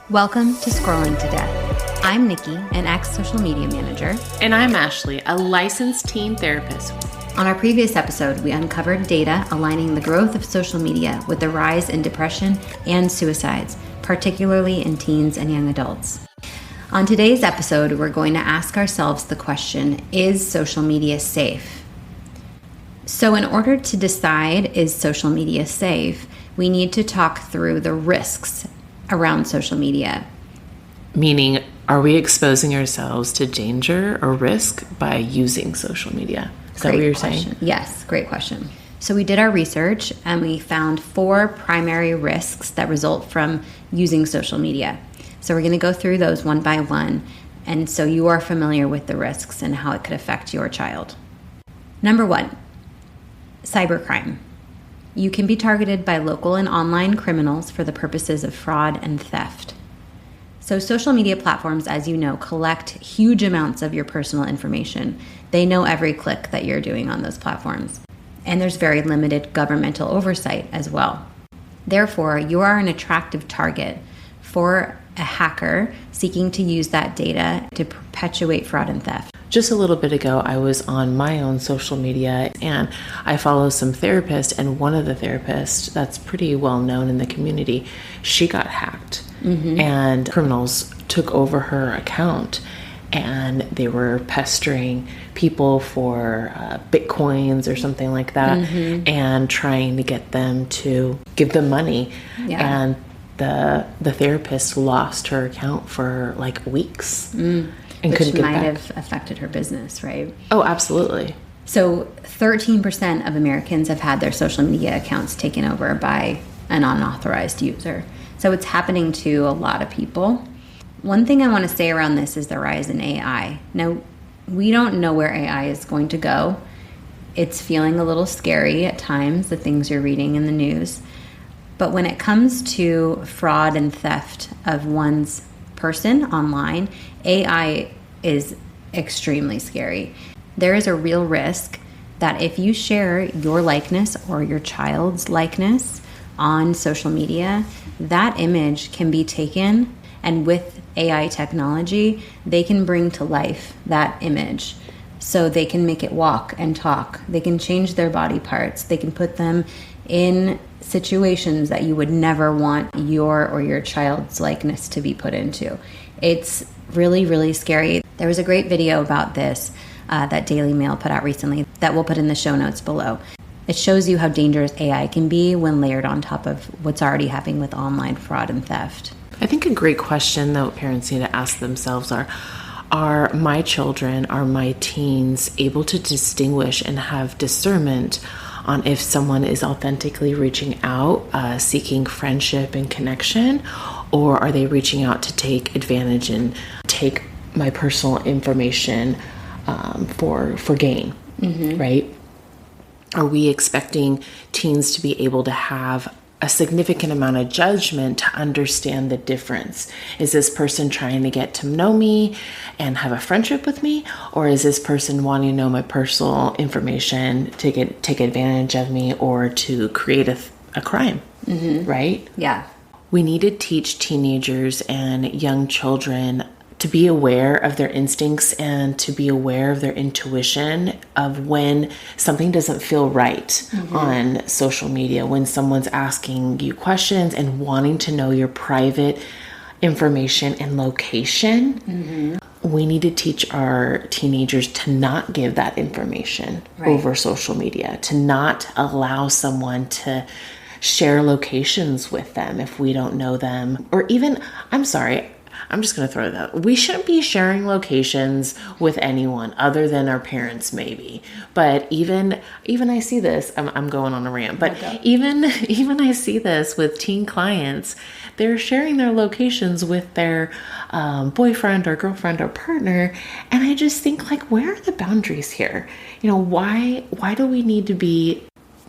Welcome to Scrolling to Death. I'm Nicki, an ex-social media manager. And I'm Ashley, a licensed teen therapist. On our previous episode, we uncovered data aligning the growth of social media with the rise in depression and suicides, particularly in teens and young adults. On today's episode, we're going to ask ourselves the question, is social media safe? So in order to decide, is social media safe, we need to talk through the risks around social media. Meaning, are we exposing ourselves to danger or risk by using social media? Is that what you're saying? Yes, great question. So we did our research and we found 4 primary risks that result from using social media. So we're going to go through those one by one, and so you are familiar with the risks and how it could affect your child. Number 1, cybercrime. You can be targeted by local and online criminals for the purposes of fraud and theft. So social media platforms, as you know, collect huge amounts of your personal information. They know every click that you're doing on those platforms. And there's very limited governmental oversight as well. Therefore, you are an attractive target for a hacker seeking to use that data to perpetuate fraud and theft. Just a little bit ago, I was on my own social media and I follow some therapists, and one of the therapists that's pretty well known in the community, she got hacked and criminals took over her account and they were pestering people for bitcoins or something like that and trying to get them to give them money. And the therapist lost her account for like weeks. And which might have affected her business, right? Oh, absolutely. So 13% of Americans have had their social media accounts taken over by an unauthorized user. So it's happening to a lot of people. One thing I want to say around this is the rise in AI. Now, we don't know where AI is going to go. It's feeling a little scary at times, the things you're reading in the news. But when it comes to fraud and theft of one's person online, AI is extremely scary. There is a real risk that if you share your likeness or your child's likeness on social media, that image can be taken, and with AI technology, they can bring to life that image. So they can make it walk and talk. They can change their body parts. They can put them in situations that you would never want your or your child's likeness to be put into. It's really, really scary. There was a great video about this that Daily Mail put out recently that we'll put in the show notes below. It shows you how dangerous AI can be when layered on top of what's already happening with online fraud and theft. I think a great question that parents need to ask themselves are my children, are my teens able to distinguish and have discernment on if someone is authentically reaching out, seeking friendship and connection, or are they reaching out to take advantage and take my personal information for gain, right? Are we expecting teens to be able to have a significant amount of judgment to understand the difference? Is this person trying to get to know me and have a friendship with me? Or is this person wanting to know my personal information to take advantage of me or to create a crime, right? Yeah. We need to teach teenagers and young children to be aware of their instincts and to be aware of their intuition of when something doesn't feel right on social media, when someone's asking you questions and wanting to know your private information and location. We need to teach our teenagers to not give that information over social media, to not allow someone to share locations with them if we don't know them, or even, I'm just going to throw that. We shouldn't be sharing locations with anyone other than our parents, maybe. But even I see this, I'm going on a rant, but even I see this with teen clients. They're sharing their locations with their boyfriend or girlfriend or partner. And I just think, like, where are the boundaries here? You know, why do we need to be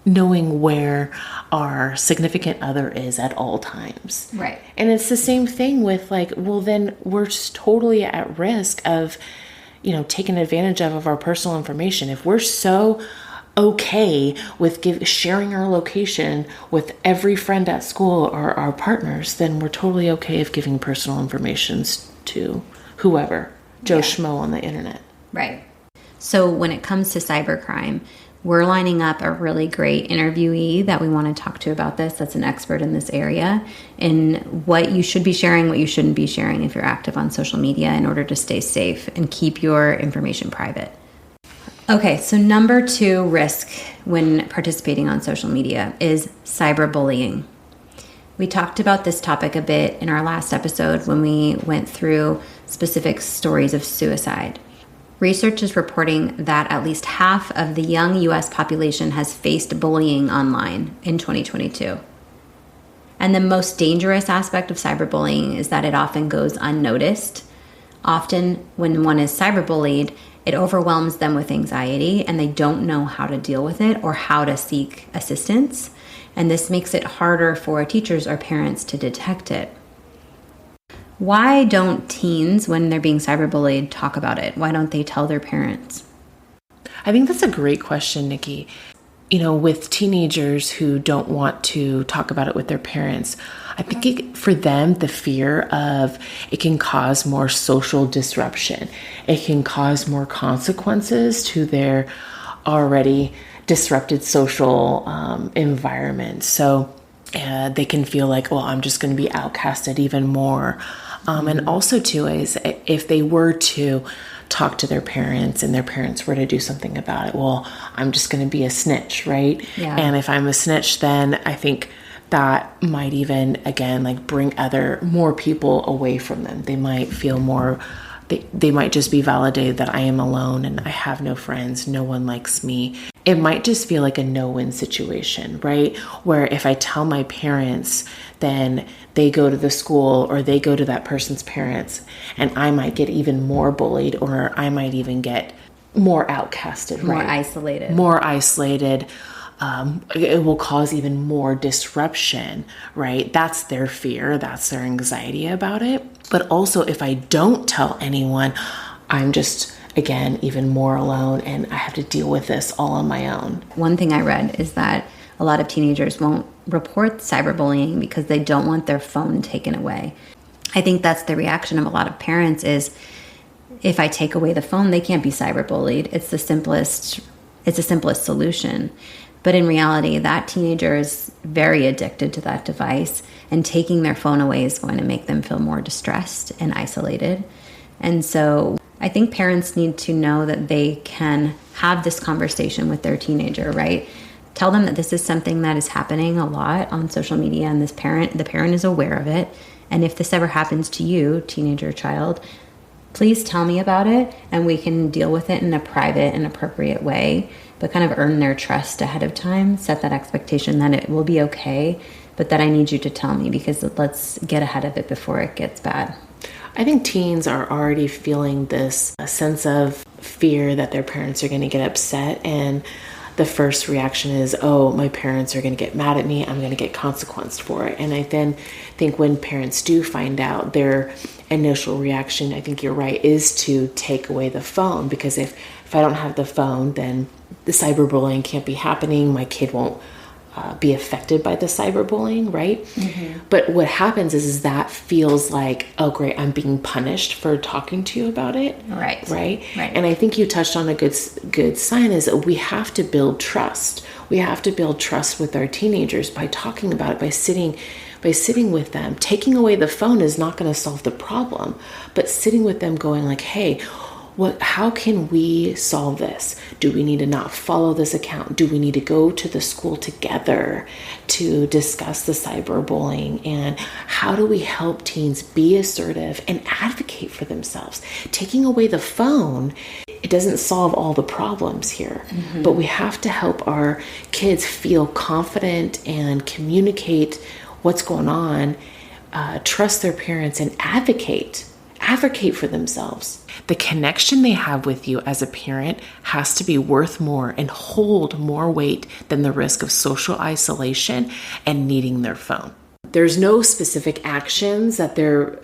knowing where our significant other is at all times? Right. And it's the same thing with, like, well, then we're just totally at risk of, taken advantage of our personal information. If we're so okay with sharing our location with every friend at school or our partners, then we're totally okay if giving personal information to whoever, Joe Schmo on the internet. Right. So when it comes to cybercrime, we're lining up a really great interviewee that we want to talk to about this, that's an expert in this area, and what you should be sharing, what you shouldn't be sharing if you're active on social media in order to stay safe and keep your information private. Okay, so number 2 risk when participating on social media is cyberbullying. We talked about this topic a bit in our last episode when we went through specific stories of suicide. Research is reporting that at least half of the young U.S. population has faced bullying online in 2022. And the most dangerous aspect of cyberbullying is that it often goes unnoticed. Often when one is cyberbullied, it overwhelms them with anxiety and they don't know how to deal with it or how to seek assistance. And this makes it harder for teachers or parents to detect it. Why don't teens, when they're being cyberbullied, talk about it? Why don't they tell their parents? I think that's a great question, Nicki. With teenagers who don't want to talk about it with their parents, I think for them, the fear of it can cause more social disruption. It can cause more consequences to their already disrupted social environment. So they can feel like, well, I'm just going to be outcasted even more. And also, too, is if they were to talk to their parents and their parents were to do something about it, well, I'm just going to be a snitch, right? Yeah. And if I'm a snitch, then I think that might even, again, bring more people away from them. They might feel more, they might just be validated that I am alone and I have no friends, no one likes me. It might just feel like a no-win situation, right? Where if I tell my parents, then they go to the school or they go to that person's parents and I might get even more bullied or I might even get more outcasted, More right? isolated. More isolated. It will cause even more disruption, right? That's their fear. That's their anxiety about it. But also if I don't tell anyone, I'm just, again, even more alone and I have to deal with this all on my own. One thing I read is that a lot of teenagers won't report cyberbullying because they don't want their phone taken away. I think that's the reaction of a lot of parents is, if I take away the phone, they can't be cyberbullied. It's the simplest solution. But in reality, that teenager is very addicted to that device, and taking their phone away is going to make them feel more distressed and isolated. And so I think parents need to know that they can have this conversation with their teenager, right? Tell them that this is something that is happening a lot on social media, and the parent is aware of it. And if this ever happens to you, teenager or child, please tell me about it and we can deal with it in a private and appropriate way, but kind of earn their trust ahead of time, set that expectation that it will be okay, but that I need you to tell me because let's get ahead of it before it gets bad. I think teens are already feeling this sense of fear that their parents are going to get upset, and the first reaction is, oh, my parents are going to get mad at me, I'm going to get consequenced for it. And I then think when parents do find out, their initial reaction, I think you're right, is to take away the phone, because if I don't have the phone, then the cyberbullying can't be happening, my kid won't be affected by the cyberbullying, right? Mm-hmm. But what happens is that feels like, oh great, I'm being punished for talking to you about it. Right. And I think you touched on a good sign is that we have to build trust. We have to build trust with our teenagers by talking about it, by sitting with them. Taking away the phone is not going to solve the problem, but sitting with them going like, hey, how can we solve this? Do we need to not follow this account? Do we need to go to the school together to discuss the cyberbullying? And how do we help teens be assertive and advocate for themselves? Taking away the phone, it doesn't solve all the problems here, but we have to help our kids feel confident and communicate what's going on, trust their parents, and advocate for themselves. The connection they have with you as a parent has to be worth more and hold more weight than the risk of social isolation and needing their phone. There's no specific actions that they're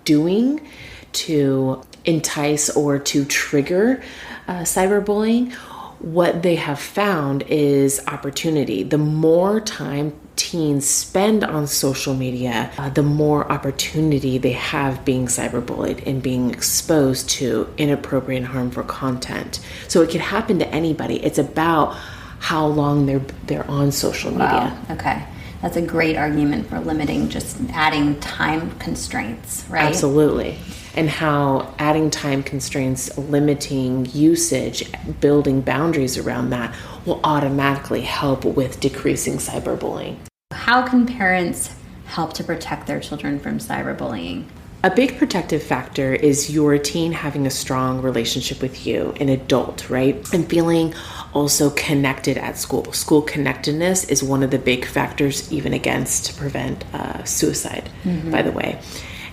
doing to entice or to trigger cyberbullying. what they have found is opportunity. The more time teens spend on social media, the more opportunity they have being cyberbullied and being exposed to inappropriate and harmful content. So it could happen to anybody. It's about how long they're on social media. Wow. Okay. That's a great argument for limiting, just adding time constraints, right? Absolutely. And how adding time constraints, limiting usage, building boundaries around that will automatically help with decreasing cyberbullying. How can parents help to protect their children from cyberbullying? A big protective factor is your teen having a strong relationship with you, an adult, right? And feeling also connected at school. School connectedness is one of the big factors, even against to prevent suicide, by the way.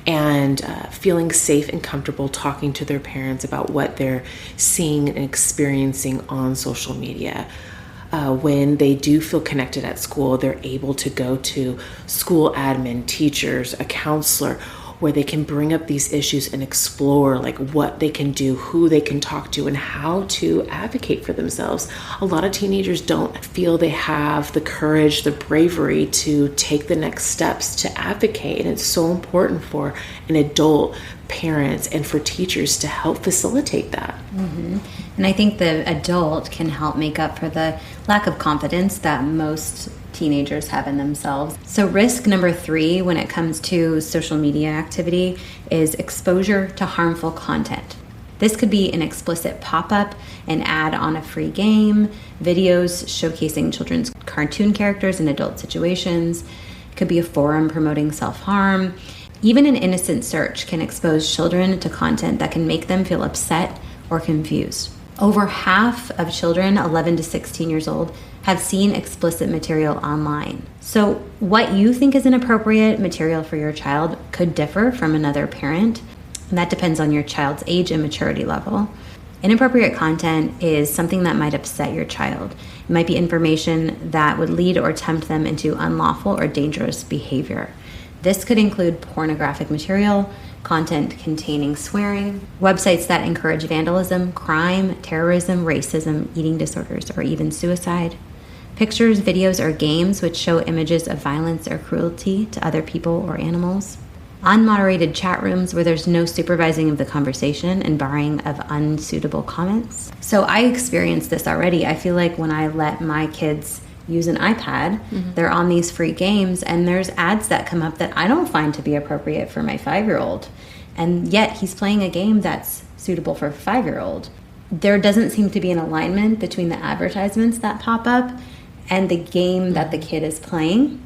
And feeling safe and comfortable talking to their parents about what they're seeing and experiencing on social media. When they do feel connected at school, they're able to go to school admin, teachers, a counselor, where they can bring up these issues and explore like what they can do, who they can talk to, and how to advocate for themselves. A lot of teenagers don't feel they have the courage, the bravery to take the next steps to advocate. And it's so important for an adult, parents, and for teachers to help facilitate that. Mm-hmm. And I think the adult can help make up for the lack of confidence that most teenagers have in themselves. So risk number 3 when it comes to social media activity is exposure to harmful content. This could be an explicit pop-up, an ad on a free game, videos showcasing children's cartoon characters in adult situations. It could be a forum promoting self-harm. Even an innocent search can expose children to content that can make them feel upset or confused. Over half of children 11 to 16 years old have seen explicit material online. So what you think is inappropriate material for your child could differ from another parent, and that depends on your child's age and maturity level. Inappropriate content is something that might upset your child. It might be information that would lead or tempt them into unlawful or dangerous behavior. This could include pornographic material, content containing swearing, websites that encourage vandalism, crime, terrorism, racism, eating disorders, or even suicide. Pictures, videos, or games which show images of violence or cruelty to other people or animals. Unmoderated chat rooms where there's no supervising of the conversation and barring of unsuitable comments. So I experienced this already. I feel like when I let my kids use an iPad, they're on these free games, and there's ads that come up that I don't find to be appropriate for my 5-year-old. And yet he's playing a game that's suitable for a 5-year-old. There doesn't seem to be an alignment between the advertisements that pop up and the game that the kid is playing.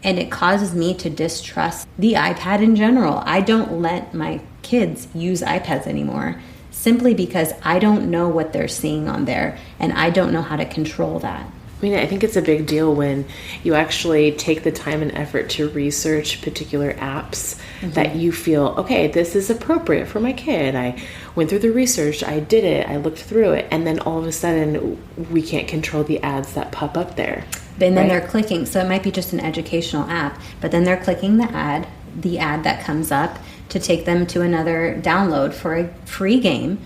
And it causes me to distrust the iPad in general. I don't let my kids use iPads anymore simply because I don't know what they're seeing on there, and I don't know how to control that. I mean, I think it's a big deal when you actually take the time and effort to research particular apps that you feel, okay, this is appropriate for my kid. I went through the research, I did it, I looked through it, and then all of a sudden we can't control the ads that pop up there. And then they're clicking, so it might be just an educational app, but then they're clicking the ad that comes up to take them to another download for a free game.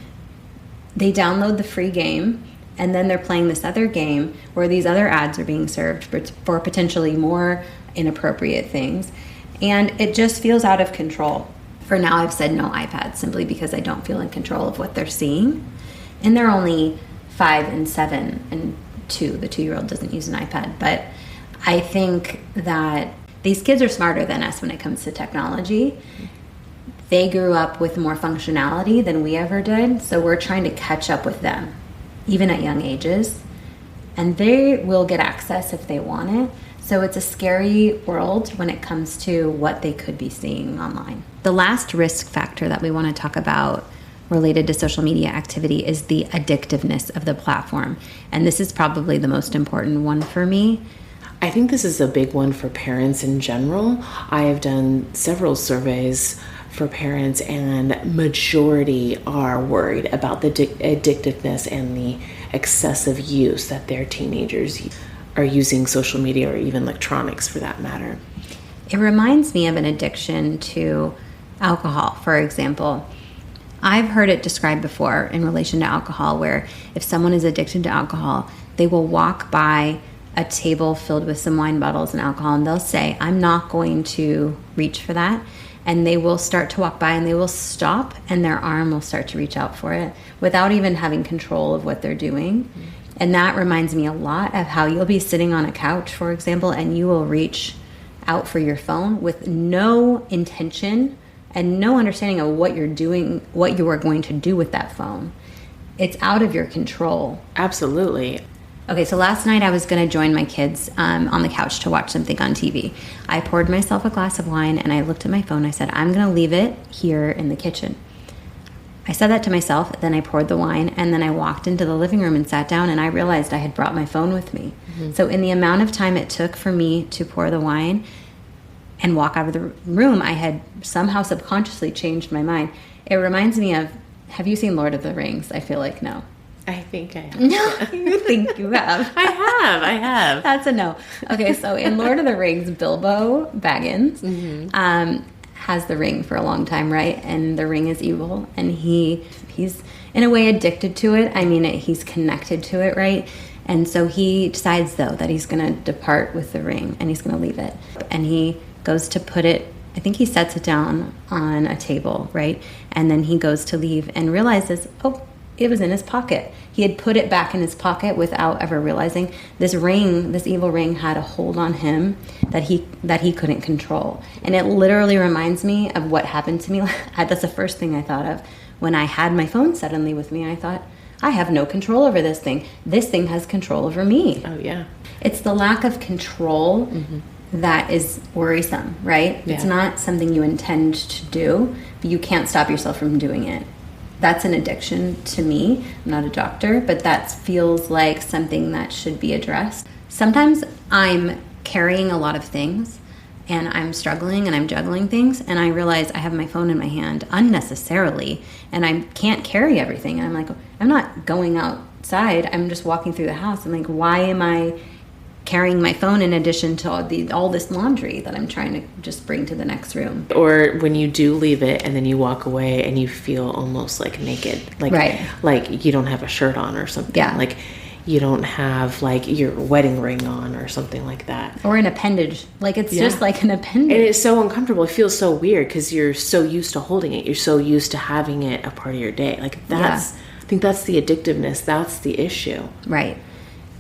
They download the free game, and then they're playing this other game where these other ads are being served for potentially more inappropriate things. And it just feels out of control. For now, I've said no iPads simply because I don't feel in control of what they're seeing. And they're only 5 and 7 and 2. The 2-year-old doesn't use an iPad. But I think that these kids are smarter than us when it comes to technology. They grew up with more functionality than we ever did. So we're trying to catch up with them, even at young ages. And they will get access if they want it. So it's a scary world when it comes to what they could be seeing online. The last risk factor that we want to talk about related to social media activity is the addictiveness of the platform. And this is probably the most important one for me. I think this is a big one for parents in general. I have done several surveys for parents, and majority are worried about the addictiveness and the excessive use that their teenagers are using social media, or even electronics for that matter. It reminds me of an addiction to alcohol, for example. I've heard it described before in relation to alcohol, where if someone is addicted to alcohol, they will walk by a table filled with some wine bottles and alcohol, and they'll say, I'm not going to reach for that. And they will start to walk by and they will stop, and their arm will start to reach out for it without even having control of what they're doing. Mm-hmm. And that reminds me a lot of how you'll be sitting on a couch, for example, and you will reach out for your phone with no intention and no understanding of what you're doing, what you are going to do with that phone. It's out of your control. Absolutely. Okay, so last night I was going to join my kids on the couch to watch something on TV. I poured myself a glass of wine and I looked at my phone. I said, I'm going to leave it here in the kitchen. I said that to myself, then I poured the wine, and then I walked into the living room and sat down, and I realized I had brought my phone with me. Mm-hmm. So in the amount of time it took for me to pour the wine and walk out of the room, I had somehow subconsciously changed my mind. It reminds me of, have you seen Lord of the Rings? I feel like no. I think I have. No, you think you have. I have. That's a no. Okay, so in Lord of the Rings, Bilbo Baggins has the ring for a long time, right? And the ring is evil, and he's in a way addicted to it. I mean, he's connected to it, right? And so he decides, though, that he's going to depart with the ring, and he's going to leave it. And he goes to put it, I think he sets it down on a table, right? And then he goes to leave and realizes, oh, it was in his pocket. He had put it back in his pocket without ever realizing this ring, this evil ring, had a hold on him that he couldn't control. And it literally reminds me of what happened to me. That's the first thing I thought of when I had my phone suddenly with me. I thought, I have no control over this thing. This thing has control over me. Oh, yeah. It's the lack of control that is worrisome, right? Yeah. It's not something you intend to do, but you can't stop yourself from doing it. That's an addiction to me. I'm not a doctor, but that feels like something that should be addressed. Sometimes I'm carrying a lot of things and I'm struggling and I'm juggling things, and I realize I have my phone in my hand unnecessarily and I can't carry everything. And I'm like, I'm not going outside. I'm just walking through the house. I'm like, why am I carrying my phone in addition to all this laundry that I'm trying to just bring to the next room? Or when you do leave it and then you walk away and you feel almost like naked, like right. Like you don't have a shirt on or something. Yeah. Like you don't have like your wedding ring on or something like that. Or an appendage. Like it's just like an appendage. And it's so uncomfortable. It feels so weird because you're so used to holding it. You're so used to having it a part of your day. Like that's, I think that's the addictiveness. That's the issue. Right.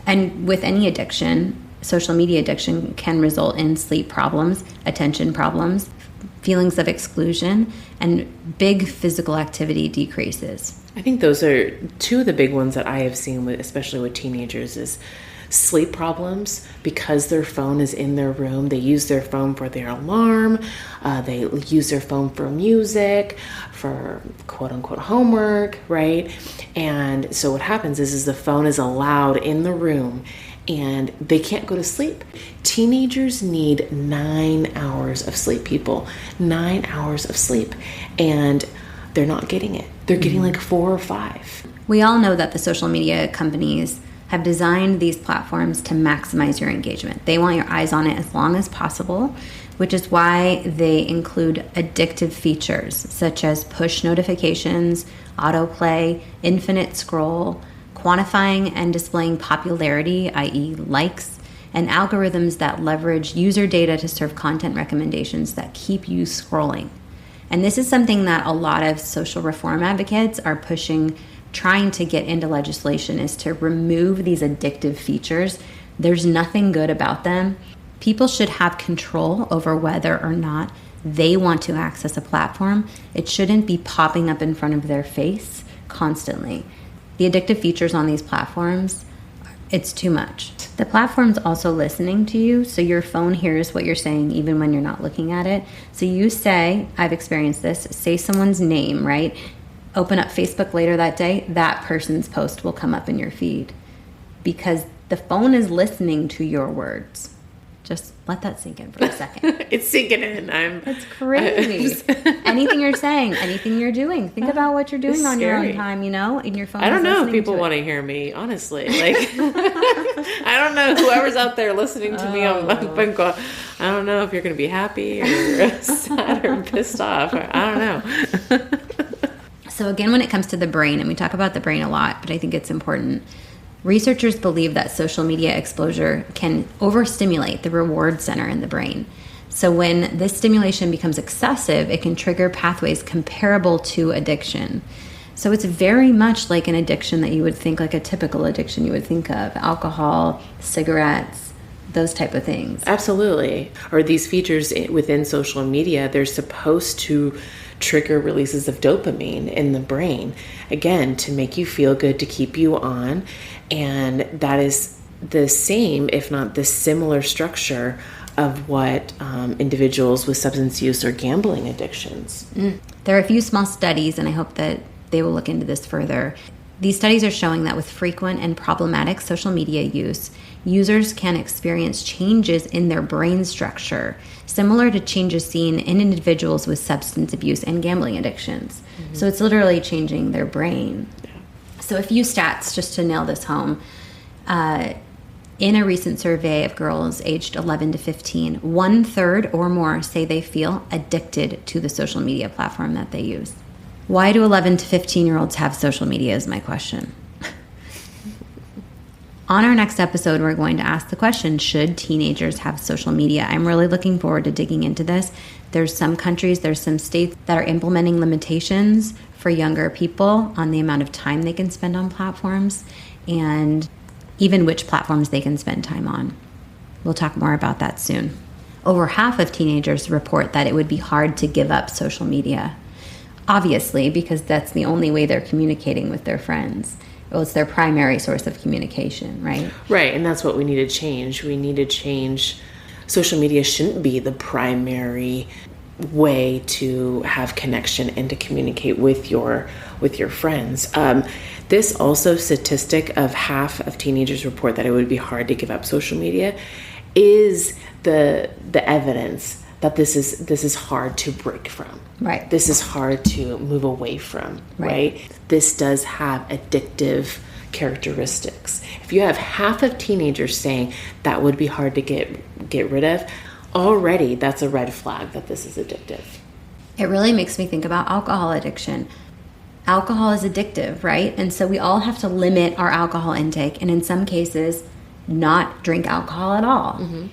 And with any addiction, social media addiction can result in sleep problems, attention problems, feelings of exclusion, and big physical activity decreases. I think those are two of the big ones that I have seen, especially with teenagers, is sleep problems because their phone is in their room. They use their phone for their alarm. They use their phone for music, for quote unquote homework, right? And so what happens is the phone is allowed in the room and they can't go to sleep. Teenagers need 9 hours of sleep, people. 9 hours of sleep. And they're not getting it. They're getting like 4 or 5. We all know that the social media companies have designed these platforms to maximize your engagement. They want your eyes on it as long as possible, which is why they include addictive features such as push notifications, autoplay, infinite scroll, quantifying and displaying popularity, i.e. likes, and algorithms that leverage user data to serve content recommendations that keep you scrolling. And this is something that a lot of social reform advocates are pushing, trying to get into legislation, is to remove these addictive features. There's nothing good about them. People should have control over whether or not they want to access a platform. It shouldn't be popping up in front of their face constantly. The addictive features on these platforms, it's too much. The platform's also listening to you, so your phone hears what you're saying even when you're not looking at it. So you say, I've experienced this, say someone's name, right? Open up Facebook later that day, that person's post will come up in your feed because the phone is listening to your words. Just let that sink in for a second. It's sinking in. It's crazy. Anything you're saying, anything you're doing, think about what you're doing on your own time, in your phone. I don't know if people want to hear me, honestly. Like, I don't know, whoever's out there listening to me, I'm going, I don't know if you're going to be happy or sad or pissed off. I don't know. So again, when it comes to the brain, and we talk about the brain a lot, but I think it's important, researchers believe that social media exposure can overstimulate the reward center in the brain. So when this stimulation becomes excessive, it can trigger pathways comparable to addiction. So it's very much like an addiction that you would think, like a typical addiction you would think of: alcohol, cigarettes, those type of things. Absolutely. Or these features within social media, they're supposed to trigger releases of dopamine in the brain, again, to make you feel good, to keep you on. And that is the same, if not the similar structure of what individuals with substance use or gambling addictions. There are a few small studies, and I hope that they will look into this further. These studies are showing that with frequent and problematic social media use, users can experience changes in their brain structure, similar to changes seen in individuals with substance abuse and gambling addictions. So it's literally changing their brain. So a few stats just to nail this home. In a recent survey of girls aged 11 to 15, 1/3 or more say they feel addicted to the social media platform that they use. Why do 11 to 15-year-olds have social media is my question. On our next episode, we're going to ask the question, should teenagers have social media? I'm really looking forward to digging into this. There's some countries, there's some states that are implementing limitations for younger people on the amount of time they can spend on platforms and even which platforms they can spend time on. We'll talk more about that soon. Over half of teenagers report that it would be hard to give up social media. Obviously, because that's the only way they're communicating with their friends. Well, it's their primary source of communication, right? Right, and that's what we need to change. We need to change. Social media shouldn't be the primary way to have connection and to communicate with your friends. This also statistic of half of teenagers report that it would be hard to give up social media is the evidence that this is hard to break from. Right. This is hard to move away from, right? This does have addictive characteristics. If you have half of teenagers saying that would be hard to get rid of, already that's a red flag that this is addictive. It really makes me think about alcohol addiction. Alcohol is addictive, right? And so we all have to limit our alcohol intake, and in some cases, not drink alcohol at all. Mm-hmm.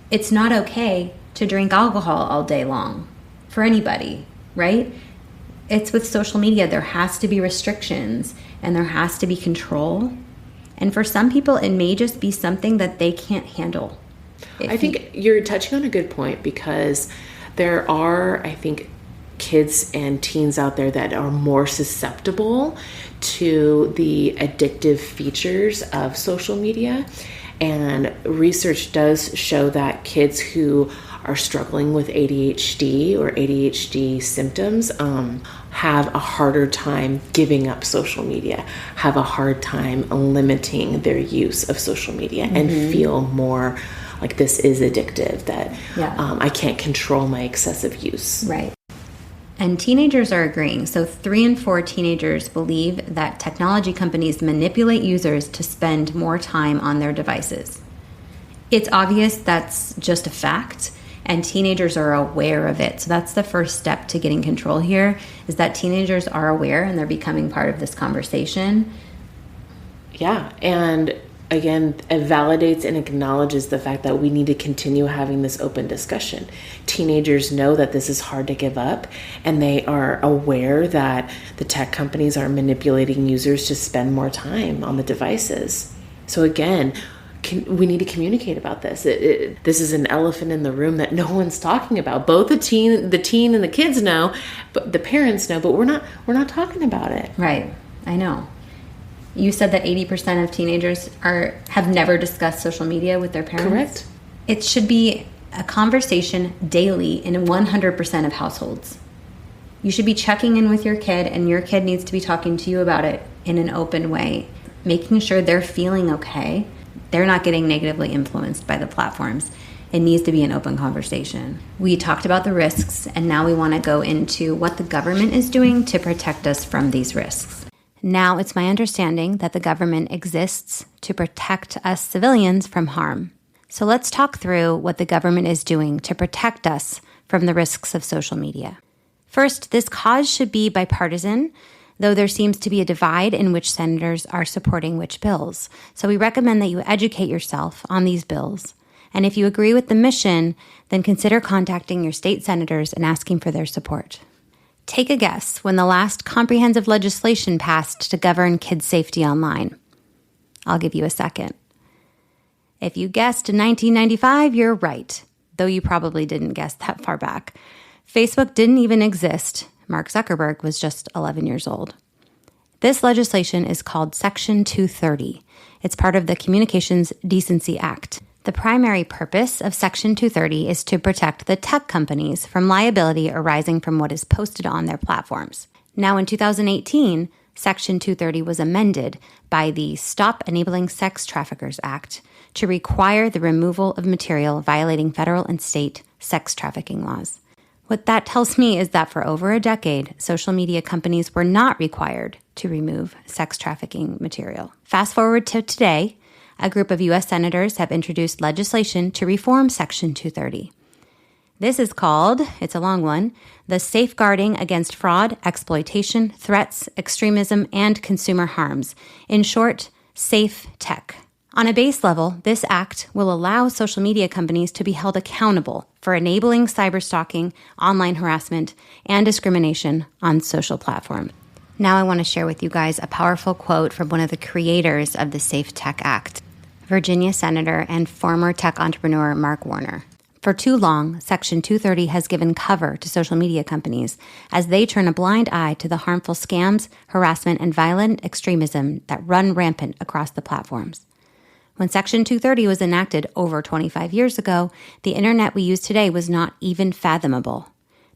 It's not okay to drink alcohol all day long for anybody, right? It's with social media, there has to be restrictions and there has to be control. And for some people, it may just be something that they can't handle. I think you're touching on a good point, because there are, I think, kids and teens out there that are more susceptible to the addictive features of social media. And research does show that kids who are struggling with ADHD or ADHD symptoms have a harder time giving up social media, have a hard time limiting their use of social media, and feel more like this is addictive, that I can't control my excessive use. Right. And teenagers are agreeing. So 3 in 4 teenagers believe that technology companies manipulate users to spend more time on their devices. It's obvious that's just a fact, and teenagers are aware of it. So that's the first step to getting control here, is that teenagers are aware and they're becoming part of this conversation. Yeah, and again, it validates and acknowledges the fact that we need to continue having this open discussion. Teenagers know that this is hard to give up, and they are aware that the tech companies are manipulating users to spend more time on the devices. So again, we need to communicate about this. This is an elephant in the room that no one's talking about. Both the teen and the kids know, but the parents know, but we're not talking about it. Right. I know. You said that 80% of teenagers have never discussed social media with their parents? Correct. It should be a conversation daily in 100% of households. You should be checking in with your kid, and your kid needs to be talking to you about it in an open way, making sure they're feeling okay. They're not getting negatively influenced by the platforms. It needs to be an open conversation. We talked about the risks, and now we want to go into what the government is doing to protect us from these risks. Now, it's my understanding that the government exists to protect us civilians from harm. So let's talk through what the government is doing to protect us from the risks of social media. First, this cause should be bipartisan, though there seems to be a divide in which senators are supporting which bills. So we recommend that you educate yourself on these bills. And if you agree with the mission, then consider contacting your state senators and asking for their support. Take a guess when the last comprehensive legislation passed to govern kids' safety online. I'll give you a second. If you guessed 1995, you're right, though you probably didn't guess that far back. Facebook didn't even exist. Mark Zuckerberg was just 11 years old. This legislation is called Section 230. It's part of the Communications Decency Act. The primary purpose of Section 230 is to protect the tech companies from liability arising from what is posted on their platforms. Now, in 2018, Section 230 was amended by the Stop Enabling Sex Traffickers Act to require the removal of material violating federal and state sex trafficking laws. What that tells me is that for over a decade, social media companies were not required to remove sex trafficking material. Fast forward to today, a group of U.S. senators have introduced legislation to reform Section 230. This is called, it's a long one, the Safeguarding Against Fraud, Exploitation, Threats, Extremism, and Consumer Harms. In short, Safe Tech. On a base level, this act will allow social media companies to be held accountable for enabling cyberstalking, online harassment, and discrimination on social platforms. Now I want to share with you guys a powerful quote from one of the creators of the Safe Tech Act, Virginia Senator and former tech entrepreneur Mark Warner. For too long, Section 230 has given cover to social media companies as they turn a blind eye to the harmful scams, harassment, and violent extremism that run rampant across the platforms. When Section 230 was enacted over 25 years ago, the internet we use today was not even fathomable.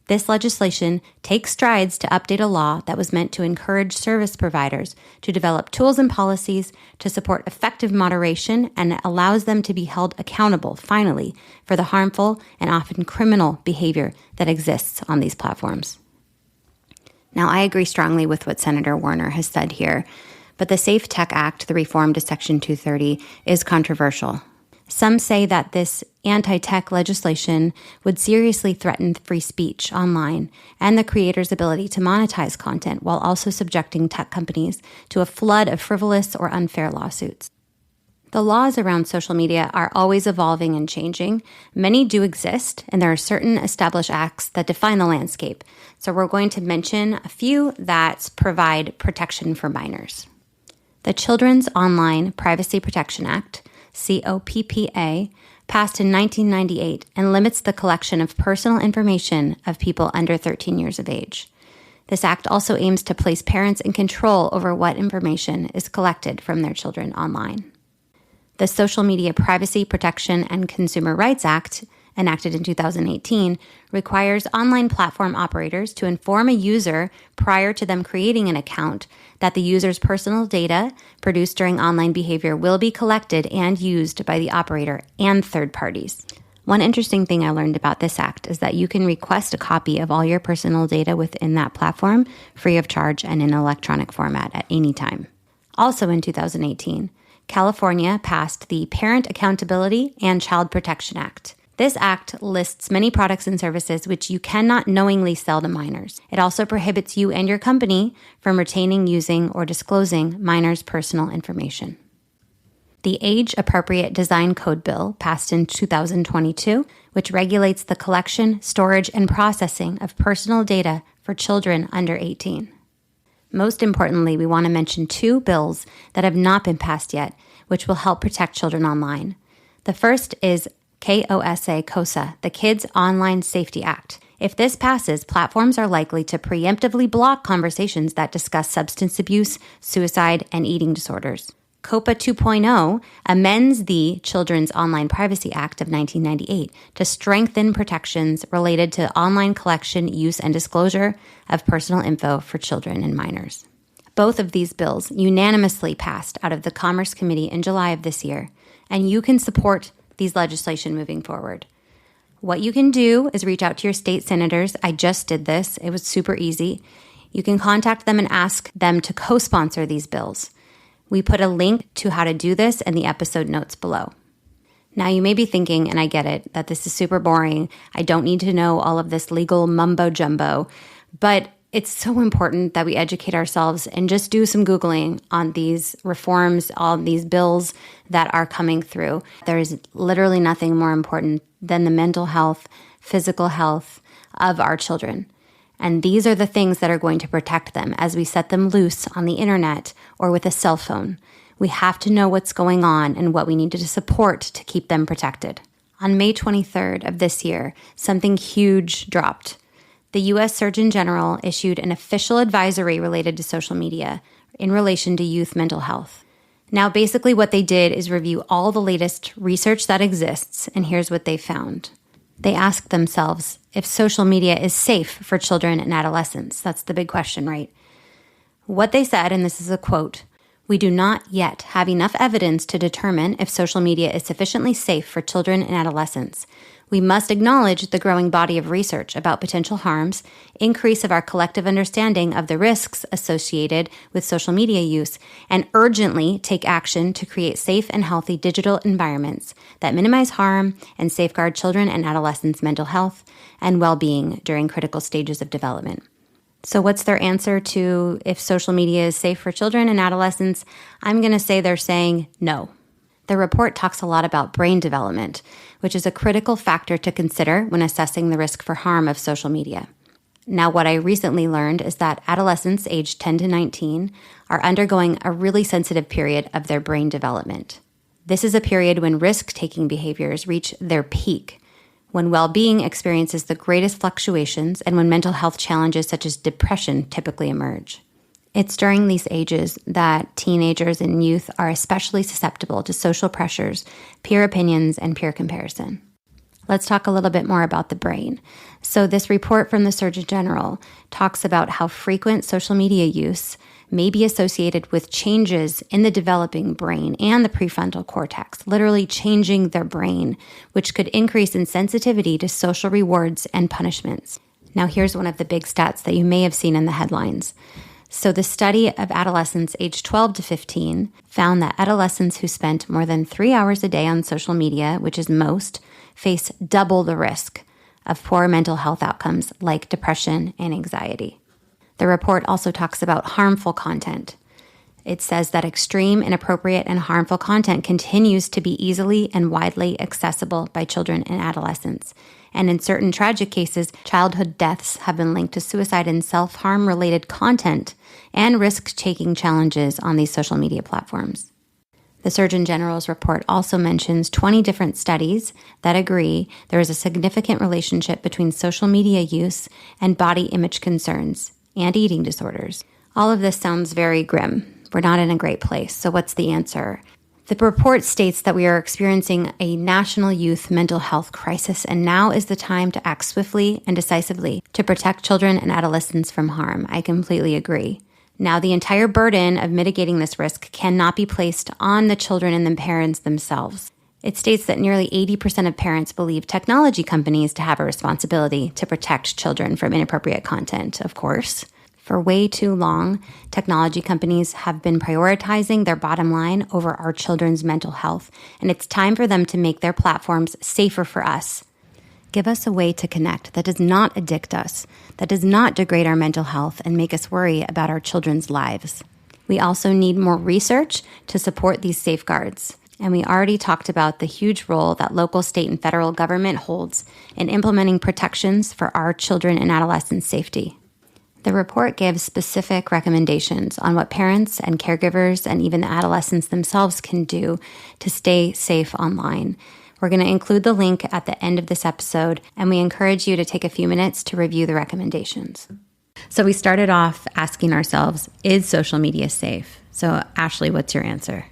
This legislation takes strides to update a law that was meant to encourage service providers to develop tools and policies to support effective moderation, and allows them to be held accountable, finally, for the harmful and often criminal behavior that exists on these platforms. Now, I agree strongly with what Senator Warner has said here, but the Safe Tech Act, the reform to Section 230, is controversial. Some say that this anti-tech legislation would seriously threaten free speech online and the creator's ability to monetize content, while also subjecting tech companies to a flood of frivolous or unfair lawsuits. The laws around social media are always evolving and changing. Many do exist, and there are certain established acts that define the landscape. So we're going to mention a few that provide protection for minors. The Children's Online Privacy Protection Act, COPPA, passed in 1998 and limits the collection of personal information of people under 13 years of age. This act also aims to place parents in control over what information is collected from their children online. The Social Media Privacy Protection and Consumer Rights Act, enacted in 2018, requires online platform operators to inform a user prior to them creating an account that the user's personal data produced during online behavior will be collected and used by the operator and third parties. One interesting thing I learned about this act is that you can request a copy of all your personal data within that platform free of charge and in electronic format at any time. Also in 2018, California passed the Parent Accountability and Child Protection Act. This act lists many products and services which you cannot knowingly sell to minors. It also prohibits you and your company from retaining, using, or disclosing minors' personal information. The Age-Appropriate Design Code Bill passed in 2022, which regulates the collection, storage, and processing of personal data for children under 18. Most importantly, we want to mention two bills that have not been passed yet, which will help protect children online. The first is KOSA, the Kids Online Safety Act. If this passes, platforms are likely to preemptively block conversations that discuss substance abuse, suicide, and eating disorders. COPA 2.0 amends the Children's Online Privacy Act of 1998 to strengthen protections related to online collection, use, and disclosure of personal info for children and minors. Both of these bills unanimously passed out of the Commerce Committee in July of this year, and you can support these legislation moving forward. What you can do is reach out to your state senators. I just did this. It was super easy. You can contact them and ask them to co-sponsor these bills. We put a link to how to do this in the episode notes below. Now you may be thinking, and I get it, that this is super boring. I don't need to know all of this legal mumbo jumbo. But it's so important that we educate ourselves and just do some Googling on these reforms, on these bills that are coming through. There is literally nothing more important than the mental health, physical health of our children. And these are the things that are going to protect them as we set them loose on the internet or with a cell phone. We have to know what's going on and what we need to support to keep them protected. On May 23rd of this year, something huge dropped. The U.S. Surgeon General issued an official advisory related to social media in relation to youth mental health. Now, basically what they did is review all the latest research that exists, and here's what they found. They asked themselves if social media is safe for children and adolescents. That's the big question, right? What they said, and this is a quote, "We do not yet have enough evidence to determine if social media is sufficiently safe for children and adolescents. We must acknowledge the growing body of research about potential harms, increase of our collective understanding of the risks associated with social media use, and urgently take action to create safe and healthy digital environments that minimize harm and safeguard children and adolescents' mental health and well-being during critical stages of development." So what's their answer to if social media is safe for children and adolescents? I'm going to say they're saying no. The report talks a lot about brain development, which is a critical factor to consider when assessing the risk for harm of social media. Now, what I recently learned is that adolescents aged 10 to 19 are undergoing a really sensitive period of their brain development. This is a period when risk-taking behaviors reach their peak, when well-being experiences the greatest fluctuations, and when mental health challenges such as depression typically emerge. It's during these ages that teenagers and youth are especially susceptible to social pressures, peer opinions, and peer comparison. Let's talk a little bit more about the brain. So this report from the Surgeon General talks about how frequent social media use may be associated with changes in the developing brain and the prefrontal cortex, literally changing their brain, which could increase in sensitivity to social rewards and punishments. Now here's one of the big stats that you may have seen in the headlines. So the study of adolescents aged 12 to 15 found that adolescents who spent more than 3 hours a day on social media, which is most, face double the risk of poor mental health outcomes like depression and anxiety. The report also talks about harmful content. It says that extreme, inappropriate, and harmful content continues to be easily and widely accessible by children and adolescents. And in certain tragic cases, childhood deaths have been linked to suicide and self-harm related content and risk-taking challenges on these social media platforms. The Surgeon General's report also mentions 20 different studies that agree there is a significant relationship between social media use and body image concerns and eating disorders. All of this sounds very grim. We're not in a great place. So what's the answer? The report states that we are experiencing a national youth mental health crisis, and now is the time to act swiftly and decisively to protect children and adolescents from harm. I completely agree. Now, the entire burden of mitigating this risk cannot be placed on the children and the parents themselves. It states that nearly 80% of parents believe technology companies to have a responsibility to protect children from inappropriate content, of course. For way too long, technology companies have been prioritizing their bottom line over our children's mental health, and it's time for them to make their platforms safer for us. Give us a way to connect that does not addict us, that does not degrade our mental health and make us worry about our children's lives. We also need more research to support these safeguards. And we already talked about the huge role that local, state, and federal government holds in implementing protections for our children and adolescents' safety. The report gives specific recommendations on what parents and caregivers and even the adolescents themselves can do to stay safe online. We're going to include the link at the end of this episode, and we encourage you to take a few minutes to review the recommendations. So we started off asking ourselves, is social media safe? So Ashley, what's your answer?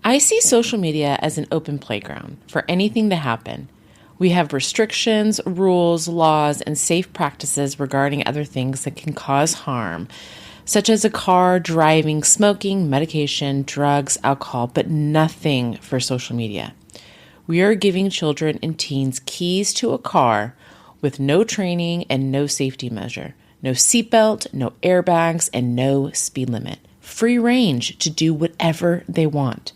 I see social media as an open playground for anything to happen. We have restrictions, rules, laws, and safe practices regarding other things that can cause harm, such as a car, driving, smoking, medication, drugs, alcohol, but nothing for social media. We are giving children and teens keys to a car with no training and no safety measure, no seatbelt, no airbags, and no speed limit. Free range to do whatever they want.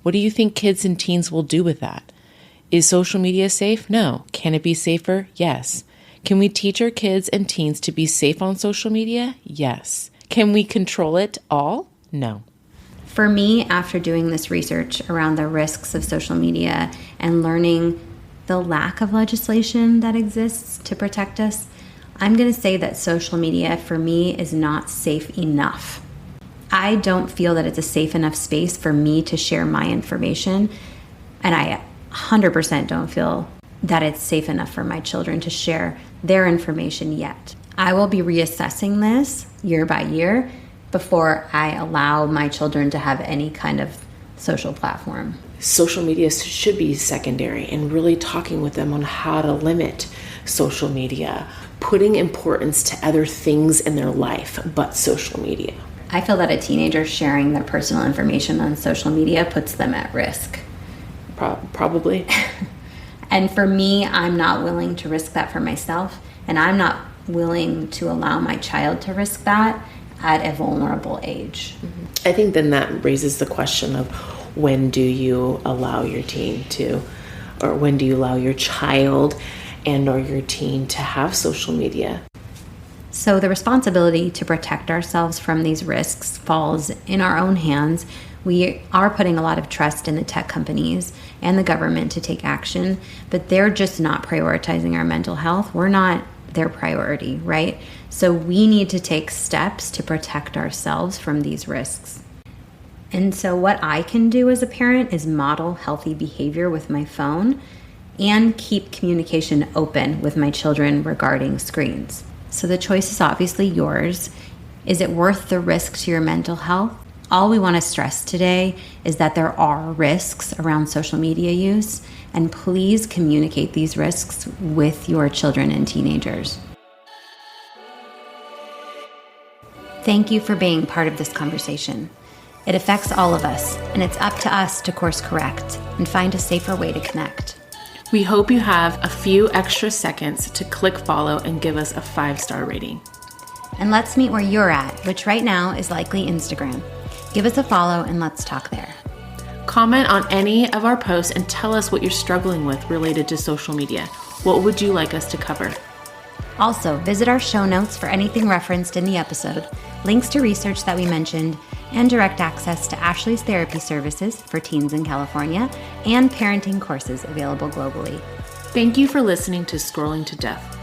What do you think kids and teens will do with that? Is social media safe? No. Can it be safer? Yes. Can we teach our kids and teens to be safe on social media? Yes. Can we control it all? No. For me, after doing this research around the risks of social media and learning the lack of legislation that exists to protect us, I'm going to say that social media for me is not safe enough. I don't feel that it's a safe enough space for me to share my information, and I 100% don't feel that it's safe enough for my children to share their information yet. I will be reassessing this year by year before I allow my children to have any kind of social platform. Social media should be secondary, and really talking with them on how to limit social media, putting importance to other things in their life but social media. I feel that a teenager sharing their personal information on social media puts them at risk. Probably. And for me, I'm not willing to risk that for myself, and I'm not willing to allow my child to risk that at a vulnerable age. I think then that raises the question of when do you allow your teen to, or when do you allow your child and or your teen to have social media? So the responsibility to protect ourselves from these risks falls in our own hands. We are putting a lot of trust in the tech companies and the government to take action, but they're just not prioritizing our mental health. We're not their priority, right? So we need to take steps to protect ourselves from these risks. And so what I can do as a parent is model healthy behavior with my phone and keep communication open with my children regarding screens. So the choice is obviously yours. Is it worth the risk to your mental health? All we want to stress today is that there are risks around social media use, and please communicate these risks with your children and teenagers. Thank you for being part of this conversation. It affects all of us, and it's up to us to course correct and find a safer way to connect. We hope you have a few extra seconds to click follow and give us a 5-star rating. And let's meet where you're at, which right now is likely Instagram. Give us a follow and let's talk there. Comment on any of our posts and tell us what you're struggling with related to social media. What would you like us to cover? Also, visit our show notes for anything referenced in the episode, links to research that we mentioned, and direct access to Ashley's therapy services for teens in California and parenting courses available globally. Thank you for listening to Scrolling to Death.